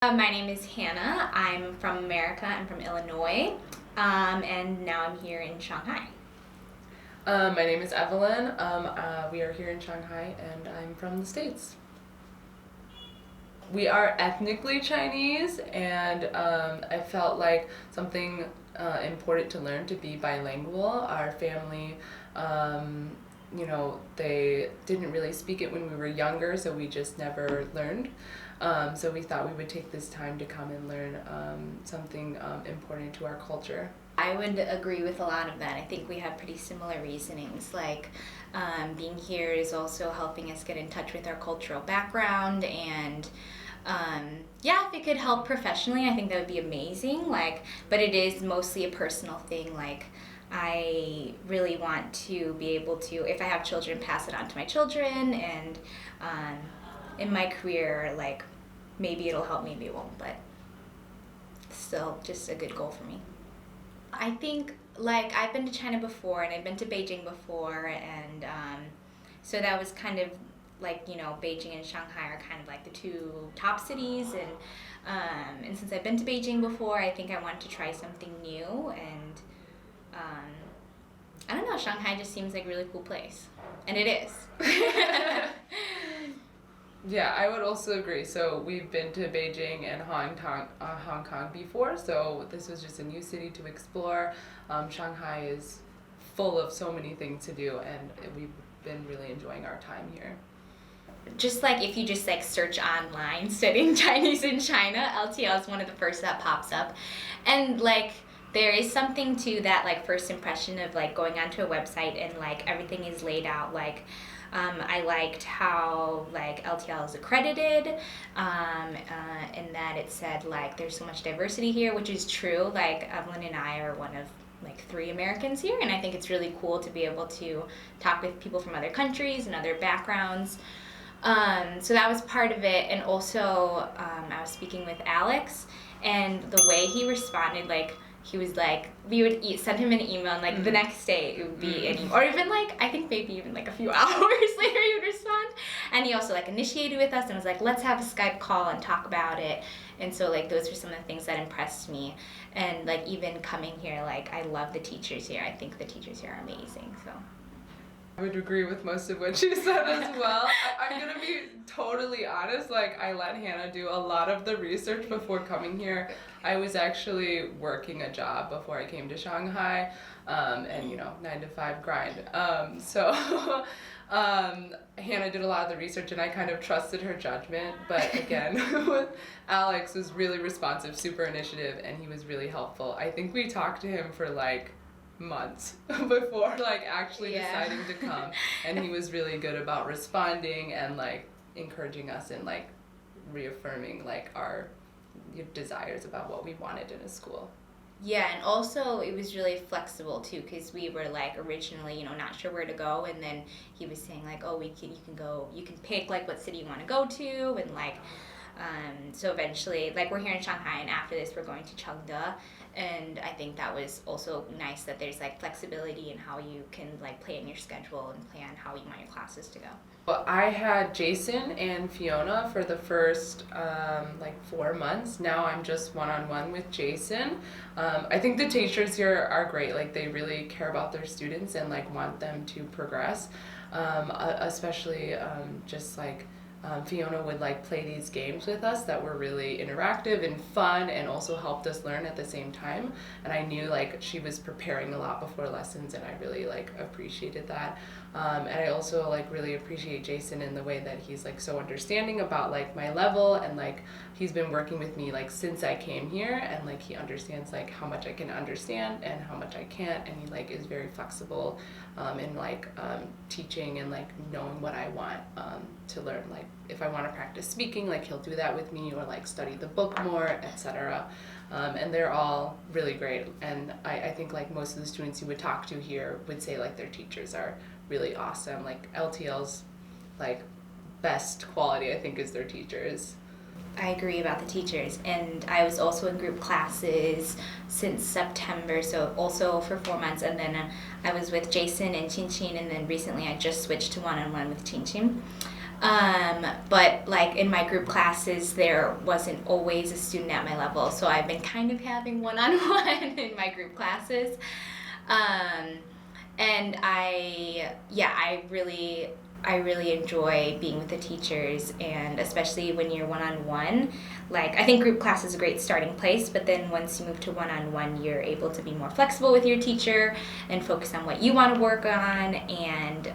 My name is Hannah. I'm from America. I'm from Illinois, and now I'm here in Shanghai. My name is Evelyn. We are here in Shanghai, and I'm from the States. We are ethnically Chinese, and I felt like something important to learn to be bilingual. Our family, they didn't really speak it when we were younger, so we just never learned. So we thought we would take this time to come and learn something important to our culture. I would agree with a lot of that. I think we have pretty similar reasonings. Like being here is also helping us get in touch with our cultural background, and if it could help professionally, I think that would be amazing. But it is mostly a personal thing. I really want to be able to, if I have children, pass it on to my children, and in my career, maybe it'll help, maybe it won't, but still just a good goal for me. I think I've been to China before, and I've been to Beijing before, and so that was kind of Beijing and Shanghai are kind of the two top cities, and since I've been to Beijing before, I think I want to try something new, and I don't know, Shanghai just seems like a really cool place, and it is. Yeah, I would also agree. So we've been to Beijing and Hong Kong before, so this was just a new city to explore. Shanghai is full of so many things to do, and we've been really enjoying our time here. Just if you just search online studying Chinese in China, LTL is one of the first that pops up, and there is something to that first impression of going onto a website and everything is laid out I liked how LTL is accredited, and that it said there's so much diversity here, which is true. Evelyn and I are one of 3 Americans here, and I think it's really cool to be able to talk with people from other countries and other backgrounds. So that was part of it, and also I was speaking with Alex, and the way he responded, he was we would send him an email, and the next day it would be an email, or even I think maybe even a few hours later he would respond. And he also initiated with us and was let's have a Skype call and talk about it. And so those were some of the things that impressed me. And even coming here, I love the teachers here. I think the teachers here are amazing. So I would agree with most of what you said as well. I'm going to be totally honest. I let Hannah do a lot of the research before coming here. I was actually working a job before I came to Shanghai, and 9 to 5 grind. So Hannah did a lot of the research, and I kind of trusted her judgment. But again, Alex was really responsive, super initiative, and he was really helpful. I think we talked to him for months before actually deciding to come, and he was really good about responding and encouraging us and reaffirming our desires about what we wanted in a school. Yeah, and also it was really flexible too, because we were originally not sure where to go, and then he was saying you can pick what city you want to go to, and so eventually we're here in Shanghai, and after this we're going to Chengde. And I think that was also nice that there's flexibility in how you can plan your schedule and plan how you want your classes to go. Well, I had Jason and Fiona for the first 4 months. Now I'm just one-on-one with Jason. I think the teachers here are great. They really care about their students and want them to progress, especially Fiona would play these games with us that were really interactive and fun, and also helped us learn at the same time. And I knew she was preparing a lot before lessons, and I really appreciated that. And I also really appreciate Jason in the way that he's so understanding about my level, and he's been working with me since I came here, and he understands how much I can understand and how much I can't, and he is very flexible in teaching and knowing what I want to learn. If I want to practice speaking, he'll do that with me, or study the book more, etc. And they're all really great, and I think most of the students you would talk to here would say their teachers are really awesome. LTL's best quality, I think, is their teachers. I agree about the teachers, and I was also in group classes since September, so also for 4 months, and then I was with Jason and Chin Chin, and then recently I just switched to one-on-one with Chin Chin. But like in my group classes, there wasn't always a student at my level, so I've been kind of having one-on-one in my group classes. And I really enjoy being with the teachers, and especially when you're one-on-one. Like, I think group class is a great starting place, but then once you move to one-on-one, you're able to be more flexible with your teacher and focus on what you want to work on. And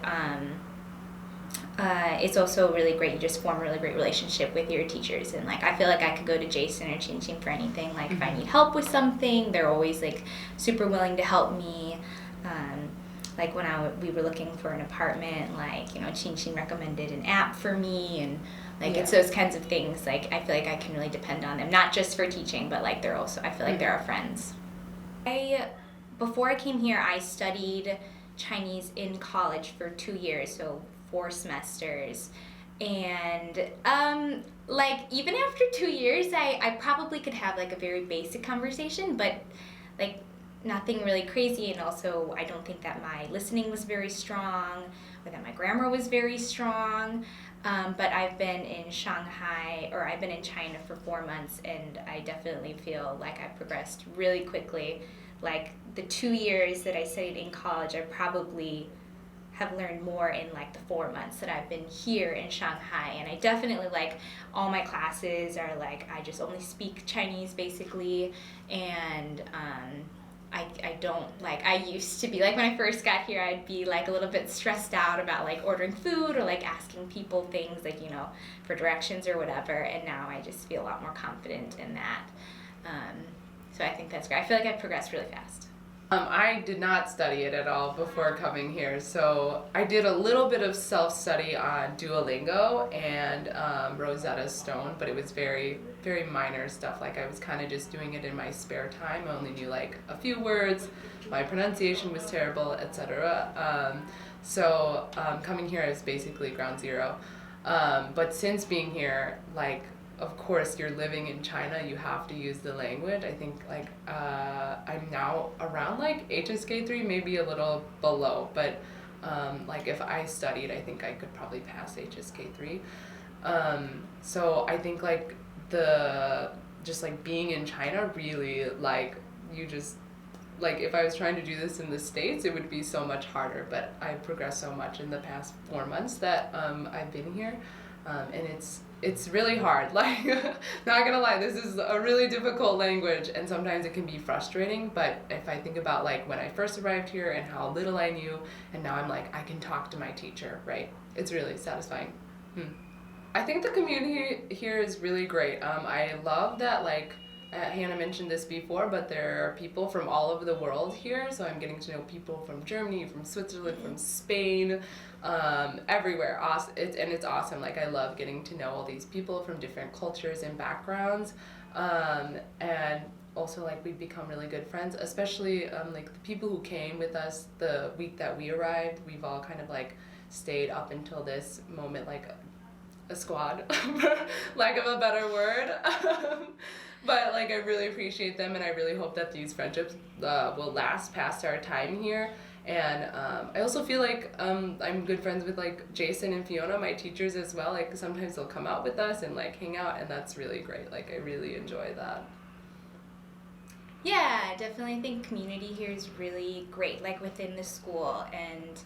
it's also really great. You just form a really great relationship with your teachers. And like, I feel like I could go to Jason or Chin Chin for anything. Like, if I need help with something, they're always like super willing to help me. Like when we were looking for an apartment, like, you know, Chin Chin recommended an app for me, and like it's those kinds of things. Like, I feel like I can really depend on them, not just for teaching, but like they're also, I feel like they're our friends. Before I came here, I studied Chinese in college for 2 years, so 4 semesters. And like even after 2 years, I probably could have like a very basic conversation, but like nothing really crazy. And also, I don't think that my listening was very strong or that my grammar was very strong. But I've been in I've been in China for 4 months, and I definitely feel like I progressed really quickly. Like the 2 years that I studied in college, I probably have learned more in like the 4 months that I've been here in Shanghai. And I definitely, like, all my classes are like, I just only speak Chinese basically. And I don't, like, I used to be, like, when I first got here, I'd be, like, a little bit stressed out about, like, ordering food or, like, asking people things, like, you know, for directions or whatever, and now I just feel a lot more confident in that. So I think that's great. I feel like I've progressed really fast. I did not study it at all before coming here, so I did a little bit of self-study on Duolingo and Rosetta Stone, but it was very, very minor stuff. Like, I was kind of just doing it in my spare time. I only knew like a few words, my pronunciation was terrible, etc. So coming here is basically ground zero. But since being here, like, of course, you're living in China, you have to use the language. I think, like, I'm now around, like, HSK3, maybe a little below, but, like, if I studied, I think I could probably pass HSK3. So I think, like, just, like, being in China really, like, you just, like, if I was trying to do this in the States, it would be so much harder, but I've progressed so much in the past 4 months that I've been here, and it's really hard. Like, not gonna lie, this is a really difficult language, and sometimes it can be frustrating, but if I think about, like, when I first arrived here and how little I knew, and now I'm like, I can talk to my teacher, right? It's really satisfying. I think the community here is really great. I love that, like, Hannah mentioned this before, but there are people from all over the world here, so I'm getting to know people from Germany, from Switzerland, from Spain, everywhere. It's awesome. Like, I love getting to know all these people from different cultures and backgrounds, and also, like, we've become really good friends, especially like the people who came with us the week that we arrived. We've all kind of, like, stayed up until this moment, like a squad, for lack of a better word. But, like, I really appreciate them, and I really hope that these friendships will last past our time here. And I also feel like I'm good friends with, like, Jason and Fiona, my teachers, as well. Like, sometimes they'll come out with us and, like, hang out, and that's really great. Like, I really enjoy that. Yeah, I definitely think community here is really great, like, within the school, and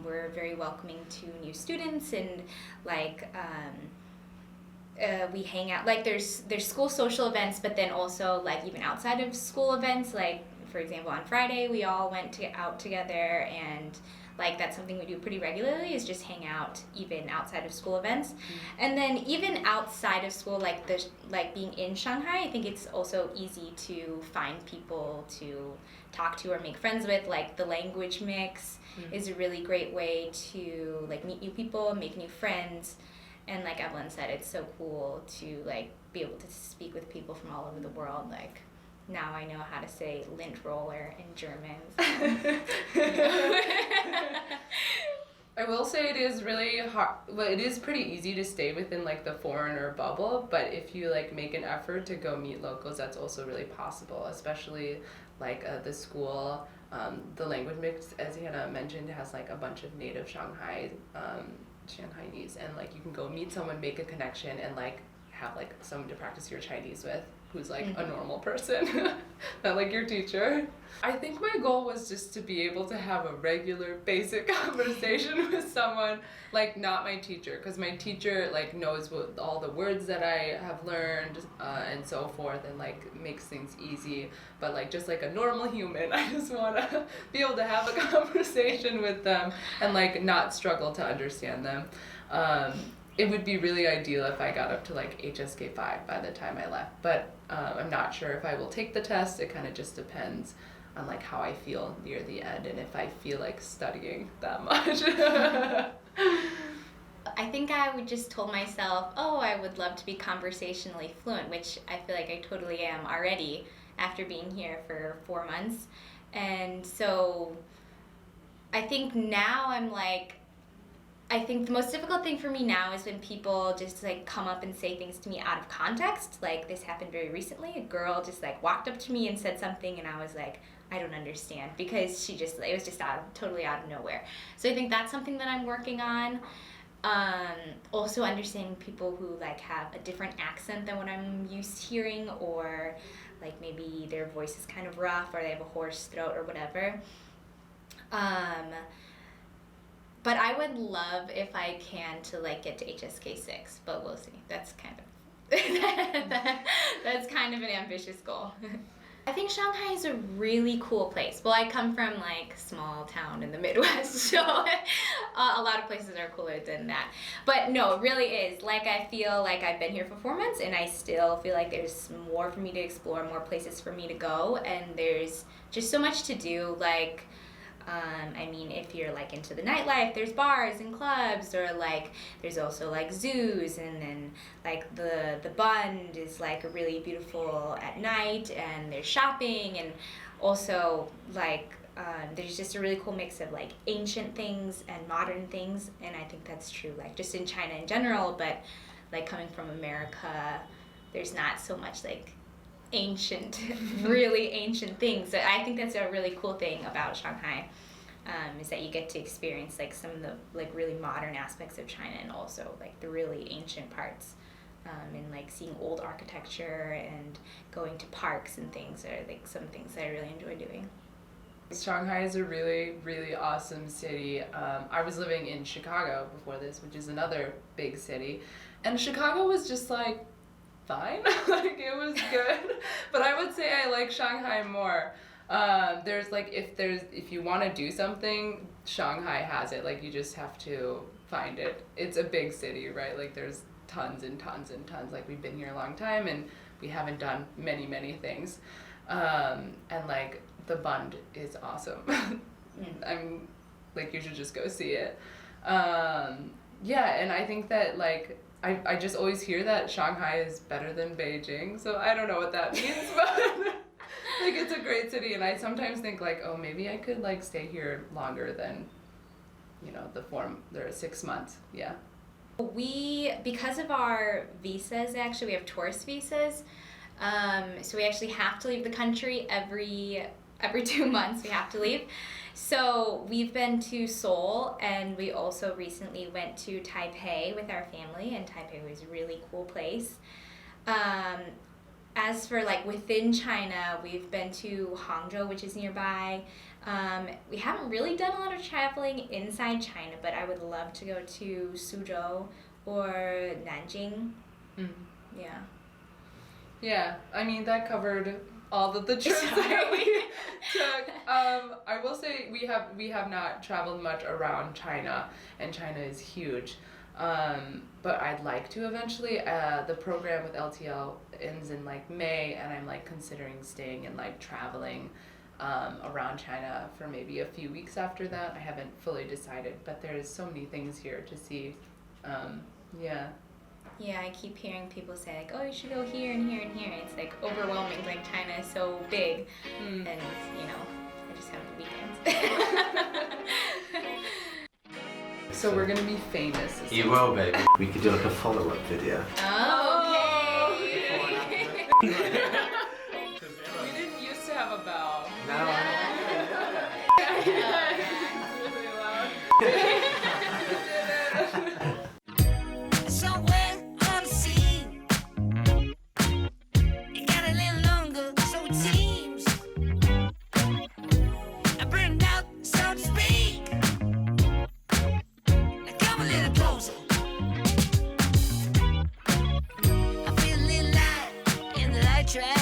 we're very welcoming to new students, and, like, we hang out, like, there's school social events, but then also, like, even outside of school events, like, for example, on Friday we all went out together, and, like, that's something we do pretty regularly, is just hang out even outside of school events. And then even outside of school, like, being in Shanghai, I think it's also easy to find people to talk to or make friends with. Like, the language mix is a really great way to, like, meet new people, make new friends. And like Evelyn said, it's so cool to, like, be able to speak with people from all over the world. Like, now I know how to say lint roller in German. I will say it is really hard. Well, it is pretty easy to stay within, like, the foreigner bubble, but if you, like, make an effort to go meet locals, that's also really possible, especially, like, the school. The language mix, as Hannah mentioned, has, like, a bunch of native Shanghai Shanghainese, and like you can go meet someone, make a connection, and like have like someone to practice your Chinese with who's like a normal person, not like your teacher. I think my goal was just to be able to have a regular basic conversation with someone, like not my teacher, because my teacher like knows what all the words that I have learned and so forth, and like makes things easy, but like just like a normal human, I just want to be able to have a conversation with them and like not struggle to understand them. It would be really ideal if I got up to like HSK 5 by the time I left, but I'm not sure if I will take the test. It kind of just depends on like how I feel near the end and if I feel like studying that much. I think I would just told myself, oh, I would love to be conversationally fluent, which I feel like I totally am already after being here for 4 months. And so I think now I'm like, I think the most difficult thing for me now is when people just like come up and say things to me out of context. Like this happened very recently. A girl just like walked up to me and said something, and I was like, I don't understand, because it was just totally out of nowhere. So I think that's something that I'm working on. Also understanding people who like have a different accent than what I'm used to hearing, or like maybe their voice is kind of rough, or they have a hoarse throat or whatever. But I would love if I can to like get to HSK 6, but we'll see. That's kind of that's kind of an ambitious goal. I think Shanghai is a really cool place. Well, I come from like small town in the Midwest, so a lot of places are cooler than that. But no, it really is. Like I feel like I've been here for 4 months, and I still feel like there's more for me to explore, more places for me to go, and there's just so much to do. Like I mean, if you're like into the nightlife, there's bars and clubs, or like there's also like zoos, and then like the Bund is like really beautiful at night, and there's shopping, and also like there's just a really cool mix of like ancient things and modern things, and I think that's true like just in China in general, but like coming from America, there's not so much like ancient, really ancient things. So I think that's a really cool thing about Shanghai, is that you get to experience like some of the like really modern aspects of China, and also like the really ancient parts, and like seeing old architecture and going to parks and things are like some things that I really enjoy doing. Shanghai is a really, really awesome city. I was living in Chicago before this, which is another big city, and Chicago was just like fine. Like it was good, but I would say I like Shanghai more. There's like if you want to do something, Shanghai has it. Like you just have to find it. It's a big city, right? Like there's tons and tons and tons. Like we've been here a long time and we haven't done many things. And like the Bund is awesome. I'm like, you should just go see it. Yeah, and I think that like I just always hear that Shanghai is better than Beijing, so I don't know what that means, but like it's a great city, and I sometimes think like, oh, maybe I could like stay here longer than, you know, there are 6 months. Yeah. Because of our visas, actually, we have tourist visas, so we actually have to leave the country every 2 months. We have to leave. So we've been to Seoul, and we also recently went to Taipei with our family, and Taipei was a really cool place. As for like within China, we've been to Hangzhou, which is nearby. We haven't really done a lot of traveling inside China, but I would love to go to Suzhou or Nanjing. Yeah. Yeah, I mean that covered all of the trips that we took. I will say we have not traveled much around China, and China is huge. But I'd like to eventually. The program with LTL ends in like May, and I'm like considering staying and like traveling around China for maybe a few weeks after that. I haven't fully decided, but there's so many things here to see. Yeah. Yeah, I keep hearing people say like, oh, you should go here and here and here. It's like overwhelming, like China is so big, and you know, I just have the weekends. So we're gonna be famous. You will, baby. We could do like a follow-up video. Oh, okay. We didn't used to have a bell. Now It's really loud. trend.